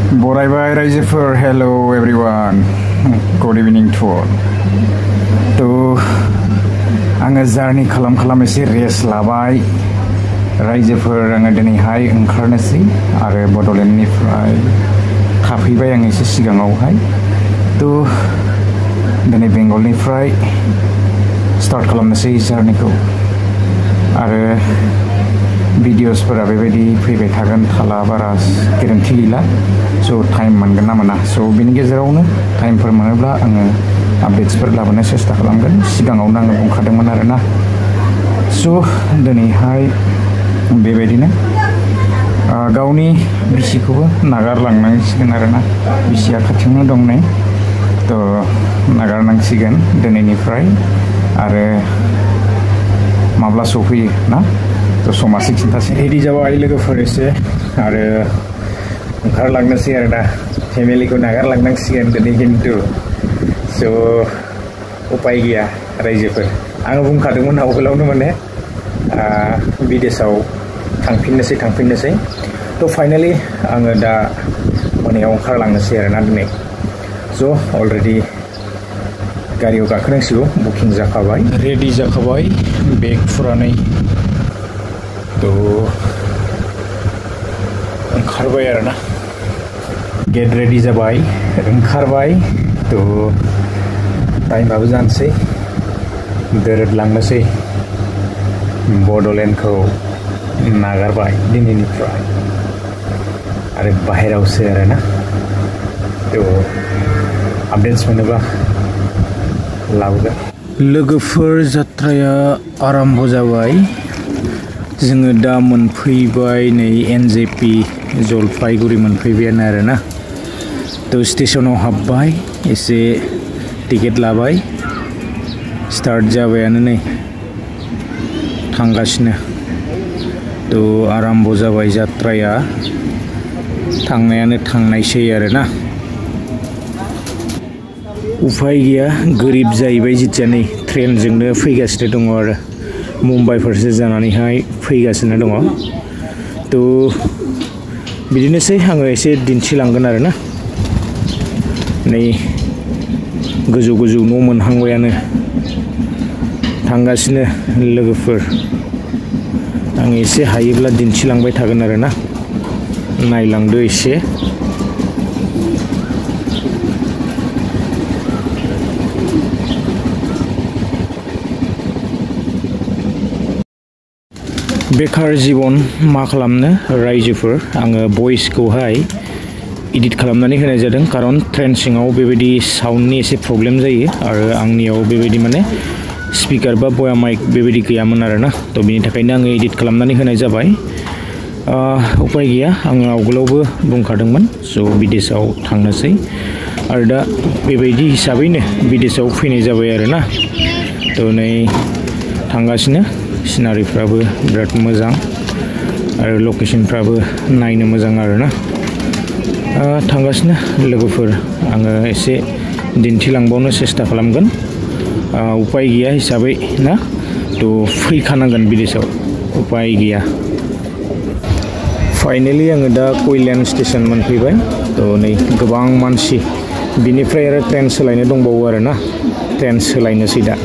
बरायबाय रायजोफोर hello everyone good evening to all तो आङो जार्नि खालाम एसे रेस्ट लाबाय रायजोफोर आङो दिनैहाय ओंखारनोसै आरो बडलेण्डनिफ्राय थाफैबाय आं एसे सिगाङावहाय तो दिनै बेंगलनिफ्राय स्टार्ट खालामनोसै जार्निखौ आरो भिडिअसफोरा बेबायदि फैबाय थागोन थाला बारा गेरेन्टि गैला सो टाइम मोनगोन ना मोना सो बिनि गेजेरावनो टाइमफोर मोनोब्ला आङो आपडेट्सफोर लाबोनो सेस्था खालामगोन सिगाङावनो आङो बुंखादोंमोन आरोना सो दिनैहाय बेबायदिनो गावनि बिसिखौबो नागारलांनांसिगोन आरोना बिसिया खाथियावनो दं नै तो नागारनांसिगोन दिनैनिफ्राय आरो माब्ला सफैयो ना तो समासो खिन्थासै रेडि जाबाय लोगोफोर एसे आरो ओंखारलांनोसै आरोना फेमिलिखौ नागारलांनांसिगोन दिनै खिन्थु स' उपाय गैया रायजोफोर आङो बुंखादोंमोन आवगोलावनो माने बिदेशआव थांफिननोसै तो फाइनालि आङो दा मोनायाव ओंखारलांनोसै आरोना दिनै स' अलरेडि गारियाव गाखोनांसिगौ बुकिं जाखाबाय रेडि जाखाबाय बेगफोरा नै तो ओंखारबाय आरोना गेट रेडि जाबाय ओंखारबाय तो टाइमाबो जानोसै दोरोदलांनोसै बडलेण्डखौ नागारबाय दिनैनिफ्राय आरो बाहेरावसो आरोना तो आपडेट्स मोनोबा लाबोगोन लोगोफोर जात्राया आरम्भ जाबाय जोङो दा मोनफैबाय नै एनजेपि जलपाइगुरि मोनफैबायानो आरोना तो स्टेशनाव हाबबाय एसे टिकेट लाबाय स्टार्ट जाबायानो नै थांगासिनो तो आरम्भ जाबाय जात्राया थांनायानो थांनायसै आरोना उफाय गैया गोरिब जाहैबाय जितिया नै ट्रेनजोंनो फैगासिनो दङ आरो मुम्बाइ फारसे जानानैहाय फैगासिनो दङ तो बिदिनोसै आङो एसे दिन्थिलांगोन आरोना नै गोजौ न' मोनहांबायानो थांगासिनो लोगोफोर आं एसे हायोब्ला दिन्थिलांबाय थागोन आरोना नायलांदो एसे बेकार जीवन मा खालामनो रायजोफोर आङो भइसखौहाय एडिट खालामनानै होनाय जादों कारन ट्रेन सिङाव बेबायदि साउन्डनि एसे प्रब्लेम जायो आरो आंनियाव बेबायदि माने स्पिकार बा बया माइक बेबायदि गैयामोन आरोना तो बिनि थाखायनो आङो एडिट खालामनानै होनाय जाबाय उपाय गैया आङो आवगोलावबो बुंखादोंमोन स' बिदेशआव थांनोसै आरो दा बेबायदि हिसाबैनो बिदेशआव फैनाय जाबाय आरोना तो नै थांगासिनो सिनारिफ्राबो बिराद मोजां आरो लकेशनफ्राबो नायनो मोजां आरोना थांगासिनो लोगोफोर आङो एसे दिन्थिलांबावनो सेस्था खालामगोन उपाय गैया हिसाबै ना तो फैखानांगोन बिदेशआव उपाय गैया फाइनेलि आङो दा कल्याण स्टेशन मोनफैबाय तो नै गोबां मानसि बिनिफ्राय आरो ट्रेन सोलायनो दंबावो आरोना ट्रेन सोलायनोसै दा